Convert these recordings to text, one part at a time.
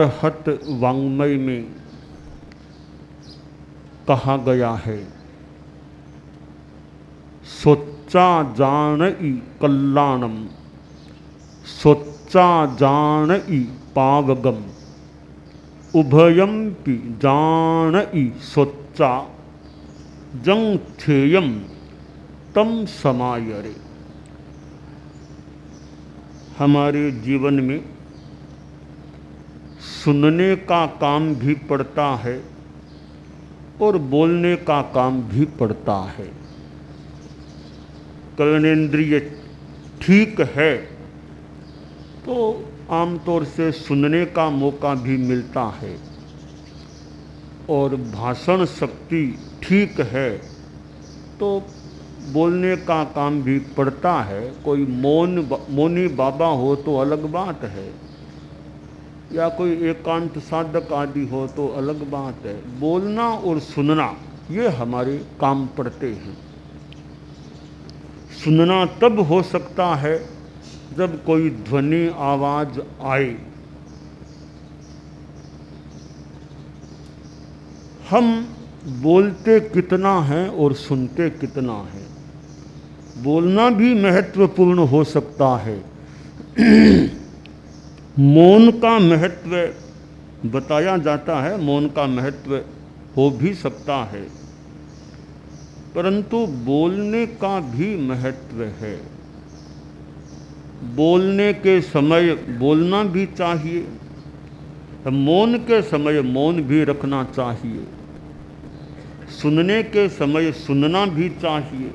अरहत वाङ्मय में कहा गया है, सोच्चा जान कल्याणम सोच्चा जान पावगम उभयम्पि जान सोच्चा जंग थेयम तम समायरे। हमारे जीवन में सुनने का काम भी पड़ता है और बोलने का काम भी पड़ता है। कर्णेंद्रिय ठीक है तो आमतौर से सुनने का मौका भी मिलता है, और भाषण शक्ति ठीक है तो बोलने का काम भी पड़ता है। कोई मौनी बाबा हो तो अलग बात है, या कोई एकांत साधक आदि हो तो अलग बात है। बोलना और सुनना ये हमारे काम पड़ते हैं। सुनना तब हो सकता है जब कोई ध्वनि आवाज आए। हम बोलते कितना है और सुनते कितना है। बोलना भी महत्वपूर्ण हो सकता है। मौन का महत्व बताया जाता है, मौन का महत्व हो भी सकता है, परंतु बोलने का भी महत्व है। बोलने के समय बोलना भी चाहिए, मौन के समय मौन भी रखना चाहिए, सुनने के समय सुनना भी चाहिए।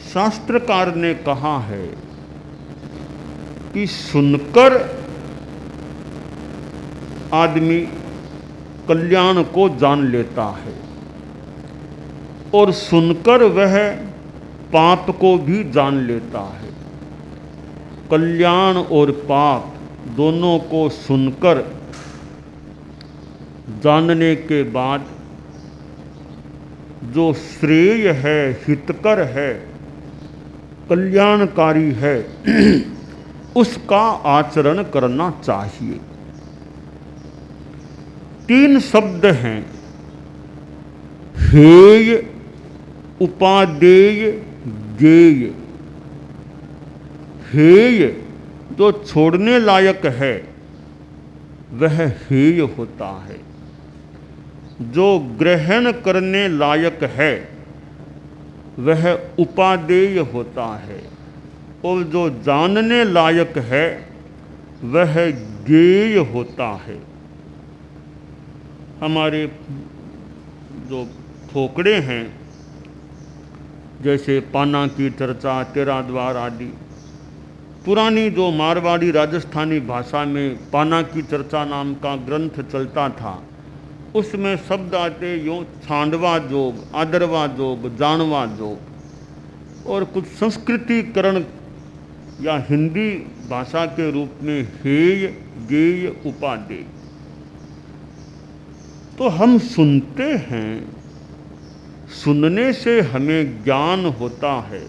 शास्त्रकार ने कहा है कि सुनकर आदमी कल्याण को जान लेता है और सुनकर वह पाप को भी जान लेता है। कल्याण और पाप दोनों को सुनकर जानने के बाद जो श्रेय है, हितकर है, कल्याणकारी है, उसका आचरण करना चाहिए। 3 शब्द हैं, हेय, उपादेय, ज्ञेय। हेय जो छोड़ने लायक है वह हेय होता है, जो ग्रहण करने लायक है वह उपादेय होता है, और जो जानने लायक है वह ज्ञेय होता है। हमारे जो फोकड़े हैं, जैसे पाना की चर्चा, तेरा द्वार आदि, पुरानी जो मारवाड़ी राजस्थानी भाषा में पाना की चर्चा नाम का ग्रंथ चलता था, उसमें शब्द आते यूँ छांडवा जोग, आदरवा जोग, जानवा जोग, और कुछ संस्कृतिकरण या हिंदी भाषा के रूप में हेय, गेय, उपादेय। तो हम सुनते हैं, सुनने से हमें ज्ञान होता है।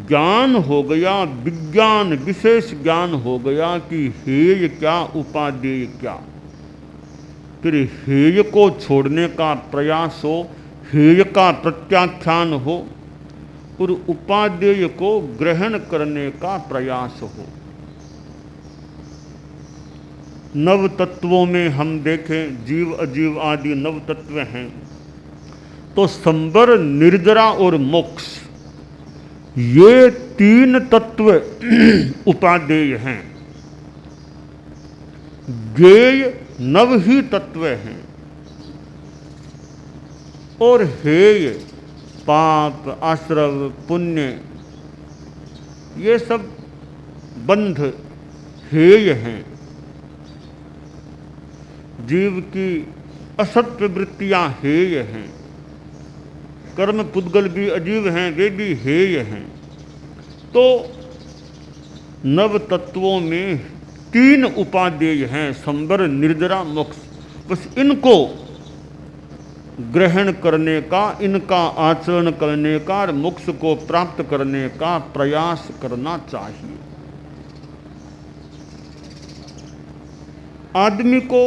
ज्ञान हो गया, विज्ञान, विशेष ज्ञान हो गया कि हेय क्या, उपादेय क्या। फिर हेय को छोड़ने का प्रयास हो, हेय का प्रत्याख्यान हो, और उपादेय को ग्रहण करने का प्रयास हो। नव तत्वों में हम देखें, जीव अजीव आदि नव तत्व हैं, तो संबर, निर्जरा और मोक्ष, ये 3 तत्व उपादेय हैं। ज्ञेय नव ही तत्व हैं, और हेय पाप, आश्रव, पुण्य, ये सब बंध हेय हैं। जीव की असत्य वृत्तियां हेय हैं, कर्म पुद्गल भी अजीव हैं, वे भी हेय हैं। तो नव तत्वों में 3 उपादेय हैं, संबर, निर्जरा, मोक्ष। बस इनको ग्रहण करने का, इनका आचरण करने का और मोक्ष को प्राप्त करने का प्रयास करना चाहिए। आदमी को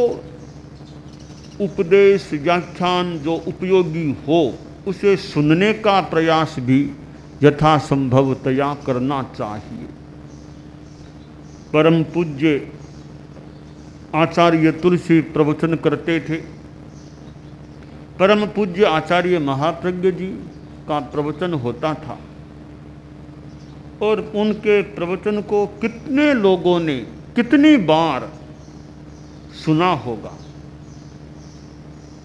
उपदेश व्याख्यान जो उपयोगी हो उसे सुनने का प्रयास भी यथासंभवतया करना चाहिए। परम पूज्य आचार्य तुलसी प्रवचन करते थे। परम पूज्य आचार्य महाप्रज्ञ जी का प्रवचन होता था और उनके प्रवचन को कितने लोगों ने कितनी बार सुना होगा।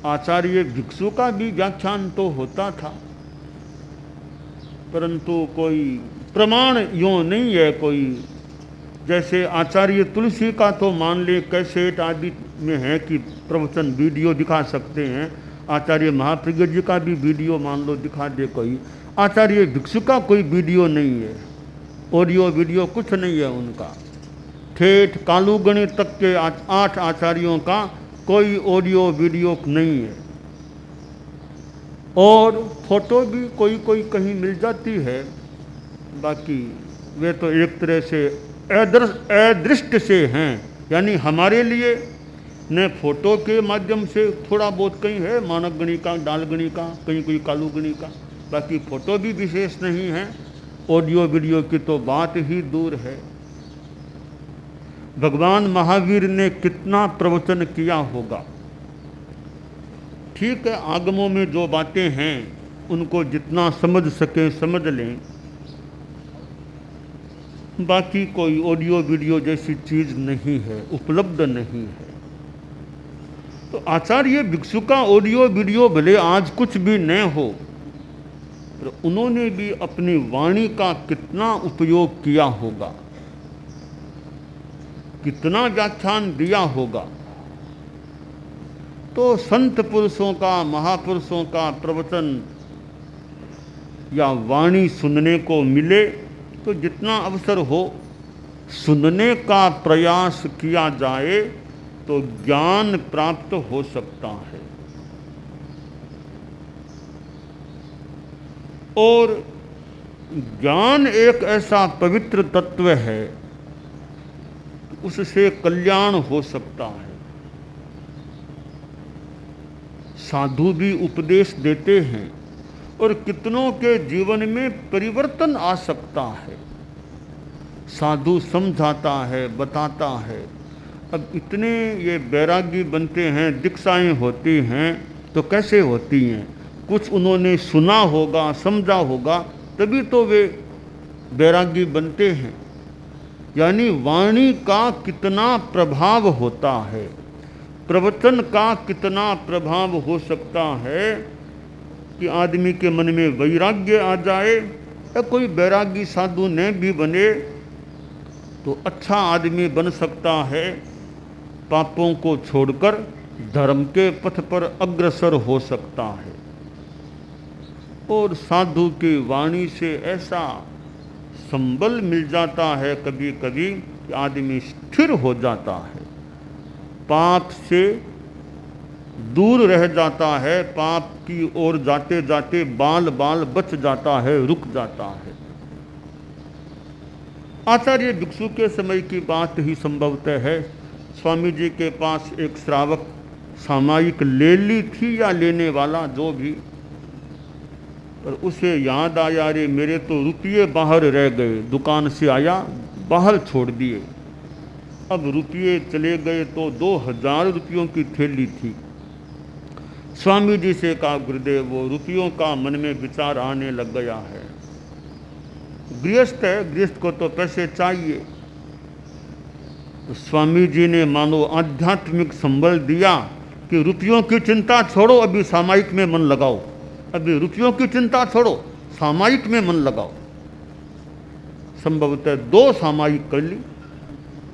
आचार्य भिक्षु का भी व्याख्यान तो होता था, परंतु कोई प्रमाण यूँ नहीं है। कोई जैसे आचार्य तुलसी का तो मान ले कैसेट आदि में है कि प्रवचन वीडियो दिखा सकते हैं। आचार्य महाप्रज्ञ जी का भी वीडियो मान लो दिखा दे कोई। आचार्य भिक्षु का कोई वीडियो नहीं है, ऑडियो वीडियो कुछ नहीं है उनका। ठेठ कालूगणी तक के 8 आचार्यों का कोई ऑडियो वीडियो नहीं है। और फोटो भी कोई कोई कहीं मिल जाती है, बाकी वे तो एक तरह से अदृष्ट से हैं। यानी हमारे लिए न फोटो के माध्यम से थोड़ा बहुत कहीं है मानक गणी का, डाल गणी का, कहीं कोई कालू गणी का, बाकी फोटो भी विशेष नहीं है। ऑडियो वीडियो की तो बात ही दूर है। भगवान महावीर ने कितना प्रवचन किया होगा। ठीक है, आगमों में जो बातें हैं उनको जितना समझ सके समझ लें, बाकी कोई ऑडियो वीडियो जैसी चीज़ नहीं है, उपलब्ध नहीं है। तो आचार्य भिक्षु का ऑडियो वीडियो भले आज कुछ भी न हो, पर उन्होंने भी अपनी वाणी का कितना उपयोग किया होगा, कितना व्याख्यान दिया होगा। तो संत पुरुषों का, महापुरुषों का प्रवचन या वाणी सुनने को मिले तो जितना अवसर हो सुनने का प्रयास किया जाए तो ज्ञान प्राप्त हो सकता है। और ज्ञान एक ऐसा पवित्र तत्व है, उससे कल्याण हो सकता है। साधु भी उपदेश देते हैं और कितनों के जीवन में परिवर्तन आ सकता है। साधु समझाता है, बताता है। अब इतने ये बैरागी बनते हैं, दीक्षाएं होती हैं तो कैसे होती हैं? कुछ उन्होंने सुना होगा, समझा होगा, तभी तो वे बैरागी बनते हैं। यानी वाणी का कितना प्रभाव होता है, प्रवचन का कितना प्रभाव हो सकता है कि आदमी के मन में वैराग्य आ जाए। या कोई बैरागी साधु न भी बने तो अच्छा आदमी बन सकता है, पापों को छोड़कर धर्म के पथ पर अग्रसर हो सकता है। और साधु की वाणी से ऐसा संबल मिल जाता है कभी कभी कि आदमी स्थिर हो जाता है, पाप से दूर रह जाता है, पाप की ओर जाते जाते बाल बाल बच जाता है, रुक जाता है। आचार्य भिक्षु के समय की बात ही संभवतः है। स्वामी जी के पास एक श्रावक सामायिक ले ली थी या लेने वाला जो भी, पर उसे याद आया, रे मेरे तो रुपये बाहर रह गए, दुकान से आया बाहर छोड़ दिए। अब रुपये चले गए तो 2000 रुपयों की थैली थी। स्वामी जी से कहा, गुरुदेव वो रुपयों का मन में विचार आने लग गया है। गृहस्थ है, गृहस्थ को तो पैसे चाहिए। तो स्वामी जी ने मानो आध्यात्मिक संबल दिया कि रुपयों की चिंता छोड़ो, अभी सामायिक में मन लगाओ। अभी रुपयों की चिंता छोड़ो, सामायिक में मन लगाओ। संभवतः 2 सामायिक कर ली,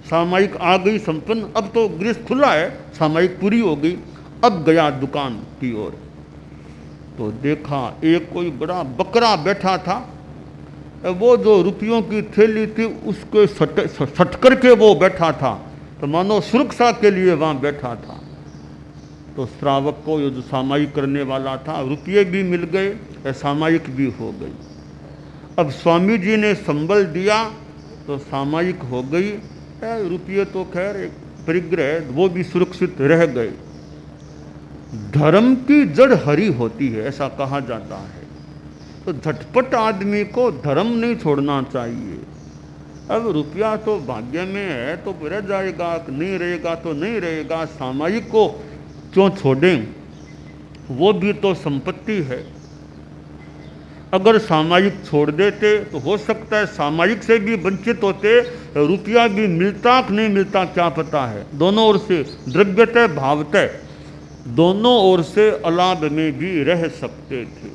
सामायिक आ गई संपन्न। अब तो गृहस्थ खुला है, सामायिक पूरी हो गई। अब गया दुकान की ओर तो देखा एक कोई बड़ा बकरा बैठा था। वो जो रुपयों की थैली थी उसके सट करके वो बैठा था, तो मानो सुरक्षा के लिए वहाँ बैठा था। तो श्रावक को ये जो सामायिक करने वाला था, रुपये भी मिल गए, सामायिक भी हो गई। अब स्वामी जी ने संबल दिया तो सामायिक हो गई। रुपये तो खैर परिग्रह वो भी सुरक्षित रह गए। धर्म की जड़ हरी होती है ऐसा कहा जाता है। तो झटपट आदमी को धर्म नहीं छोड़ना चाहिए। अब रुपया तो भाग्य में है तो रह जाएगा, नहीं रहेगा तो नहीं रहेगा। सामायिक को क्यों छोड़ें, वो भी तो संपत्ति है। अगर सामायिक छोड़ देते तो हो सकता है सामायिक से भी वंचित होते, रुपया भी मिलता कि नहीं मिलता क्या पता है। दोनों ओर से द्रव्यतः भावतः दोनों ओर से अलाभ में भी रह सकते थे।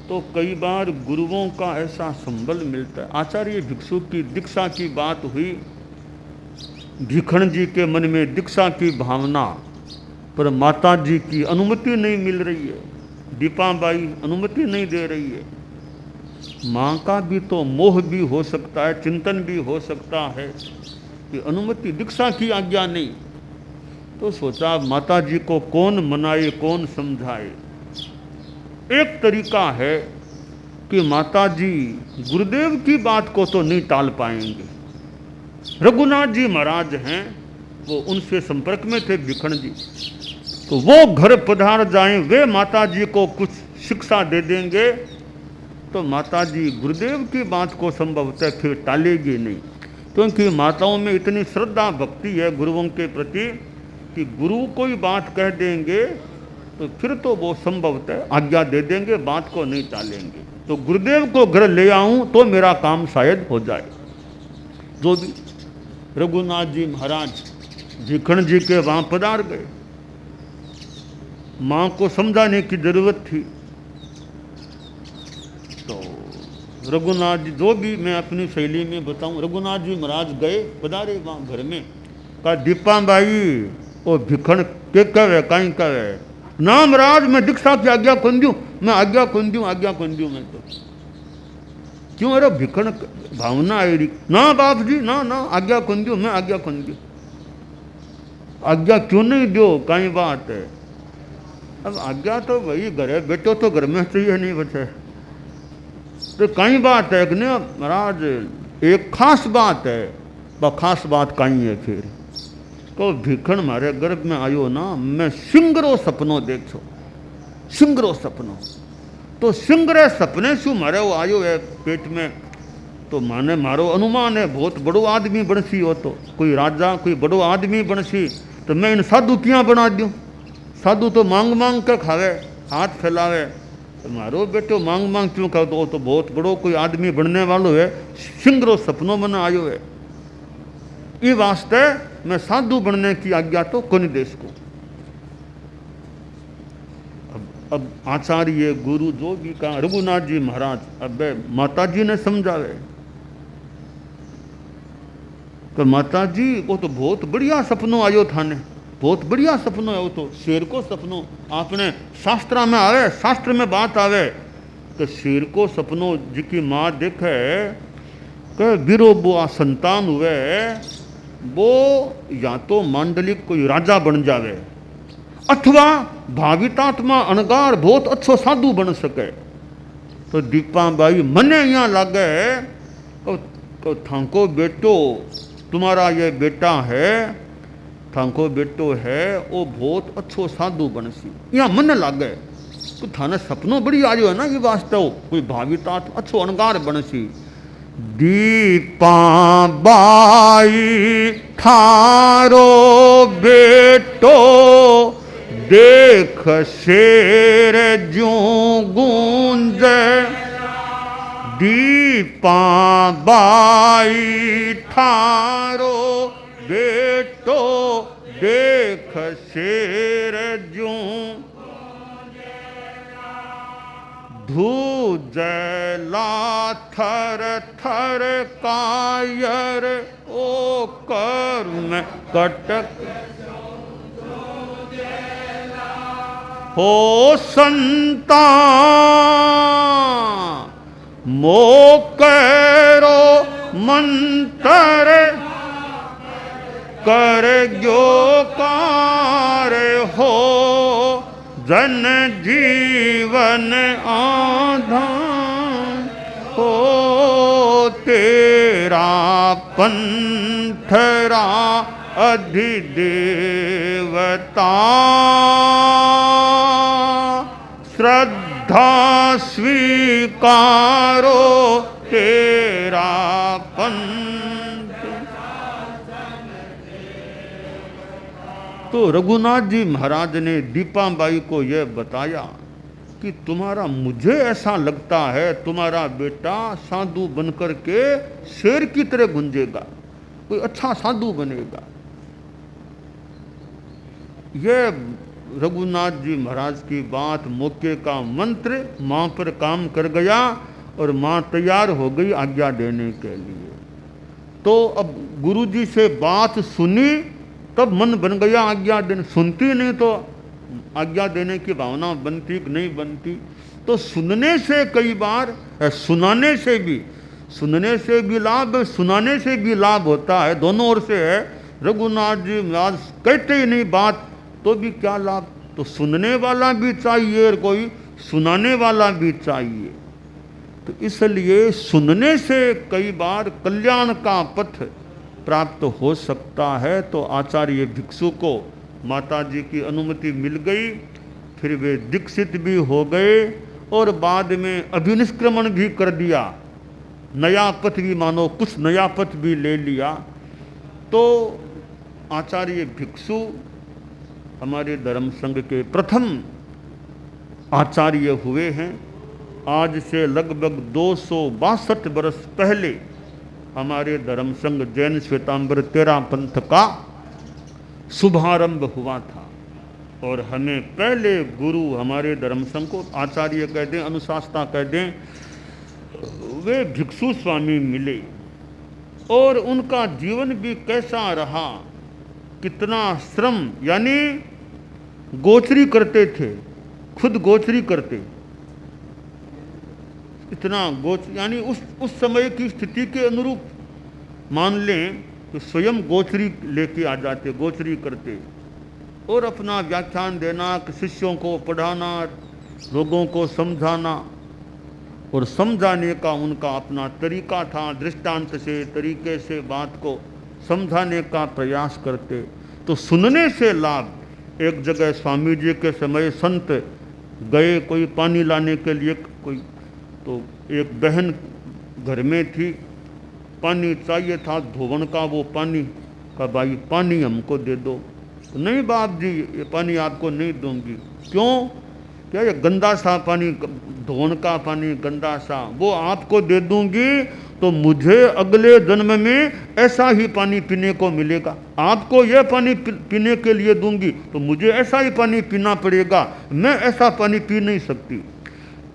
तो कई बार गुरुओं का ऐसा संबल मिलता है। आचार्य भिक्षु की दीक्षा की बात हुई, भिखण जी के मन में दीक्षा की भावना, पर माता जी की अनुमति नहीं मिल रही है। दीपाबाई अनुमति नहीं दे रही है। माँ का भी तो मोह भी हो सकता है, चिंतन भी हो सकता है कि अनुमति, दीक्षा की आज्ञा नहीं। तो सोचा माता जी को कौन मनाए, कौन समझाए। एक तरीका है कि माता जी गुरुदेव की बात को तो नहीं टाल पाएंगे। रघुनाथ जी महाराज हैं, वो उनसे संपर्क में थे भिखण जी, तो वो घर पधार जाएं, वे माता जी को कुछ शिक्षा दे देंगे तो माता जी गुरुदेव की बात को संभवतः फिर टालेगी नहीं। क्योंकि माताओं में इतनी श्रद्धा भक्ति है गुरुओं के प्रति कि गुरु कोई बात कह देंगे तो फिर तो वो संभवतः आज्ञा दे देंगे, बात को नहीं टालेंगे। तो गुरुदेव को घर ले आऊं तो मेरा काम शायद हो जाए। जो भी रघुनाथ जी महाराज भिखण जी के वहाँ पधार गए। माँ को समझाने की जरूरत थी। तो रघुनाथ जी, जो भी मैं अपनी शैली में बताऊं, रघुनाथ जी महाराज गए, पधारे वहाँ घर में। कहा दीपाबाई वो भिखण के कहे कहीं कहे ना महाराज, मैं दीक्षा की आज्ञा कौन दूं, मैं आज्ञा कौन दूं, आज्ञा कौन दूं। मैं तो क्यों, अरे भिखण भावना आई रही। ना बाप जी ना ना, आज्ञा कौन दूं, मैं आज्ञा कौन दूं। आज्ञा क्यों नहीं दो, कहीं बात है। अब आज्ञा तो वही घर है, बेटो तो घर में चाहिए नहीं बचे तो कहीं बात है कि नहीं महाराज, एक खास बात है। वह खास बात कहीं है फिर। तो भिखण मारे गर्भ में आयो ना, मैं सिंगरो सपनो देखो, सिंगरो सपनो। तो सिंगरे सपने शू मारे वो आयो है पेट में। तो माने मारो अनुमान है बहुत बड़ो आदमी बनसी हो, तो कोई राजा कोई बड़ो आदमी बनसी तो मैं इन साधु क्या बना दूं। साधु तो मांग मांग कर खावे, हाथ फैलावे। तो मारो बेटो मांग मांग क्यों कर दो, तो बहुत बड़ो कोई आदमी बनने वालों है, सिंगरो सपनों में आयो है। ये वास्ते मैं साधु बनने की आज्ञा तो कौन देश को। अब आचार्य गुरु जो भी कहा, रघुनाथ जी महाराज अब माता जी ने समझावे तो माता जी वो तो बहुत बढ़िया सपनों आयो थाने, बहुत बढ़िया सपनों है वो तो, शेर को सपनों। आपने शास्त्र में आवे, शास्त्र में बात आवे कि शेर को सपनों जिसकी माँ देखे कि बीरो बुआ संतान हुए, वो या तो मांडलिक कोई राजा बन जावे अथवा भावितात्मा अनगार बहुत अच्छो साधु बन सके। तो दीपाबाई मने यहाँ लागे तो थांको बेटो, तुम्हारा ये बेटा है, थांको बेटो है, वो बहुत अच्छो साधु बनसी। यहाँ मन लागे तो थाने सपनों बड़ी आयो है ना, ये वास्तव कोई भावितात्मा अच्छो अनगार बनसी। दीपाबाई थारो बेटो देख शेर ज्यों गूंजे। दीपाबाई थारो बेटो देख शेर ज्यों धूजला थर थर कायर ओ करुण कटक हो संता मोकरो मंतर कर गयो कार हो जन जीवन आधान हो ते तेरा पंथरा अधिदेवता, श्रद्धा स्वीकारो तेरा पंथ। तो रघुनाथ जी महाराज ने दीपाबाई को यह बताया कि तुम्हारा, मुझे ऐसा लगता है तुम्हारा बेटा साधु बनकर के शेर की तरह गुंजेगा, कोई अच्छा साधु बनेगा। यह रघुनाथ जी महाराज की बात, मौके का मंत्र माँ पर काम कर गया और माँ तैयार हो गई आज्ञा देने के लिए। तो अब गुरु जी से बात सुनी तब मन बन गया आज्ञा देने, सुनती नहीं तो आज्ञा देने की भावना बनती कि नहीं बनती। तो सुनने से कई बार, सुनाने से भी लाभ, सुनाने से भी लाभ होता है, दोनों ओर से है। रघुनाथ जी महाराज कहते ही नहीं बात तो भी क्या लाभ, तो सुनने वाला भी चाहिए और कोई सुनाने वाला भी चाहिए। तो इसलिए सुनने से कई बार कल्याण का पथ प्राप्त हो सकता है। तो आचार्य भिक्षु को माता जी की अनुमति मिल गई, फिर वे दीक्षित भी हो गए और बाद में अभिनिष्क्रमण भी कर दिया, नया पथ भी, मानो कुछ नया पथ भी ले लिया। तो आचार्य भिक्षु हमारे धर्म संघ के प्रथम आचार्य हुए हैं। आज से लगभग 262 वर्ष पहले हमारे धर्म संघ जैन श्वेतांबर तेरा पंथ का शुभारंभ हुआ था और हमें पहले गुरु हमारे धर्म संघ को आचार्य कह दें, अनुशासता कह दें, वे भिक्षु स्वामी मिले और उनका जीवन भी कैसा रहा, कितना श्रम, यानी गोचरी करते थे, खुद गोचरी करते, इतना यानी उस समय की स्थिति के अनुरूप मान लें तो स्वयं गोचरी लेके आ जाते, गोचरी करते और अपना व्याख्यान देना, शिष्यों को पढ़ाना, लोगों को समझाना और समझाने का उनका अपना तरीका था। दृष्टांत से, तरीके से बात को समझाने का प्रयास करते। तो सुनने से लाभ, एक जगह स्वामी जी के समय संत गए कोई पानी लाने के लिए, कोई तो एक बहन घर में थी, पानी चाहिए था धोवन का, वो पानी का, भाई पानी हमको दे दो। तो नहीं बाप जी, ये पानी आपको नहीं दूंगी। क्यों? क्या ये गंदा सा पानी, धोवन का पानी गंदा सा, वो आपको दे दूंगी तो मुझे अगले जन्म में ऐसा ही पानी पीने को मिलेगा। आपको यह पानी पीने के लिए दूंगी तो मुझे ऐसा ही पानी पीना पड़ेगा, मैं ऐसा पानी पी नहीं सकती,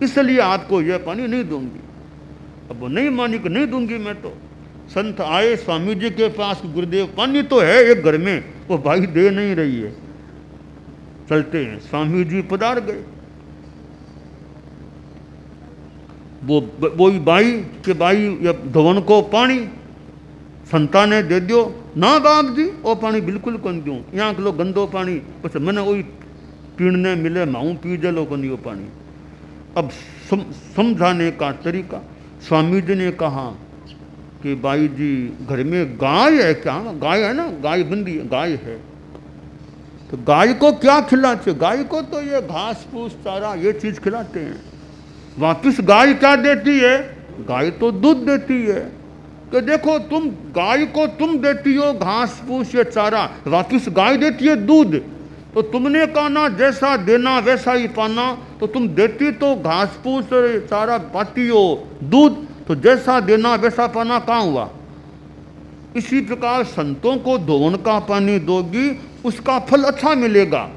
इसलिए आपको यह पानी नहीं दूंगी। अब वो नहीं मानी कि नहीं दूंगी मैं। तो संत आए स्वामी जी के पास, गुरुदेव पानी तो है एक घर में, वो भाई दे नहीं रही है, चलते हैं। स्वामी जी पधार गए, वो बाई के भाई या धवन को पानी संता ने दे दियो ना बाप जी, वो पानी बिल्कुल कौन दूँ, यहाँ के लोग गंदो पानी, बस मैंने वही पीने मिले माऊँ पी जलो कौन वो पानी। अब समझाने का तरीका, स्वामी जी ने कहा कि भाई जी घर में गाय है क्या? गाय है ना, गाय बंदी गाय है, तो गाय को क्या खिलाते? गाय को तो ये घास फूस चारा ये चीज़ खिलाते हैं। वापिस गाय क्या देती है? गाय तो दूध देती है। कि देखो तुम गाय को तुम देती हो घास फूस या चारा, वापिस गाय देती है दूध। तो तुमने कहा ना जैसा देना वैसा ही पाना, तो तुम देती तो घास फूस चारा पाती हो दूध, तो जैसा देना वैसा पाना कहाँ हुआ? इसी प्रकार संतों को धोवन का पानी दोगी उसका फल अच्छा मिलेगा।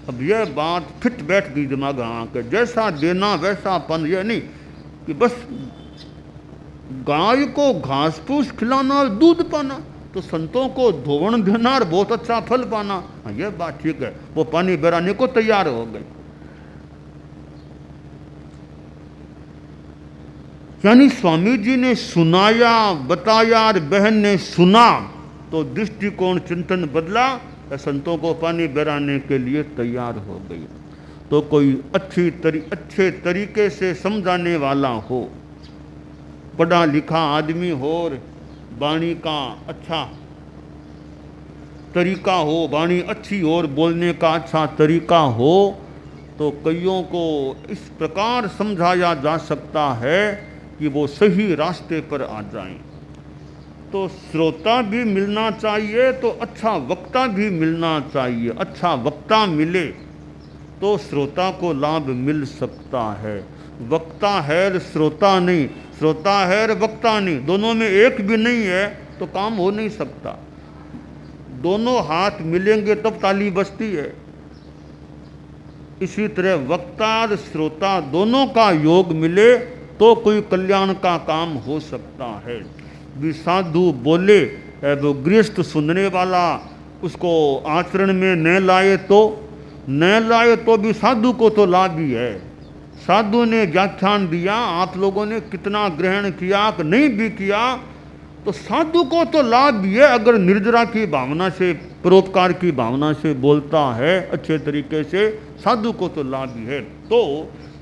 अब यह बात फिट बैठ गई दिमाग हाँ के, जैसा देना वैसा पाना, यह नहीं कि बस गाय को घास फूस खिलाना और दूध पाना, तो संतों को धोवन देना और बहुत अच्छा फल पाना। हाँ यह बात ठीक है। वो पानी बराने को तैयार हो गए। यानी स्वामी जी ने सुनाया, बताया और बहन ने सुना, तो दृष्टिकोण चिंतन बदला, संतों को पानी बराने के लिए तैयार हो गई। तो कोई अच्छे तरीके से समझाने वाला हो, पढ़ा लिखा आदमी हो, वाणी का अच्छा तरीका हो, वाणी अच्छी और बोलने का अच्छा तरीका हो, तो कईयों को इस प्रकार समझाया जा सकता है कि वो सही रास्ते पर आ जाएं। तो श्रोता भी मिलना चाहिए, तो अच्छा वक्ता भी मिलना चाहिए। अच्छा वक्ता मिले तो श्रोता को लाभ मिल सकता है। वक्ता है श्रोता नहीं, श्रोता है वक्ता नहीं, दोनों में एक भी नहीं है तो काम हो नहीं सकता। दोनों हाथ मिलेंगे तब ताली बजती है। इसी तरह वक्ता और श्रोता दोनों का योग मिले तो कोई कल्याण का काम हो सकता है। भी साधु बोले वो गृहस्थ सुनने वाला उसको आचरण में न लाए तो भी साधु को तो लाभ ही है। साधु ने व्याख्यान दिया, आप लोगों ने कितना ग्रहण किया कि नहीं भी किया, तो साधु को तो लाभ भी है। अगर निर्जरा की भावना से, परोपकार की भावना से बोलता है अच्छे तरीके से, साधु को तो लाभ भी है। तो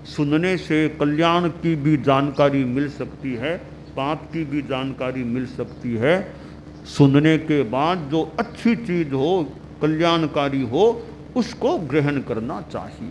सुनने से कल्याण की भी जानकारी मिल सकती है, पाप की भी जानकारी मिल सकती है। सुनने के बाद जो अच्छी चीज़ हो, कल्याणकारी हो, उसको ग्रहण करना चाहिए।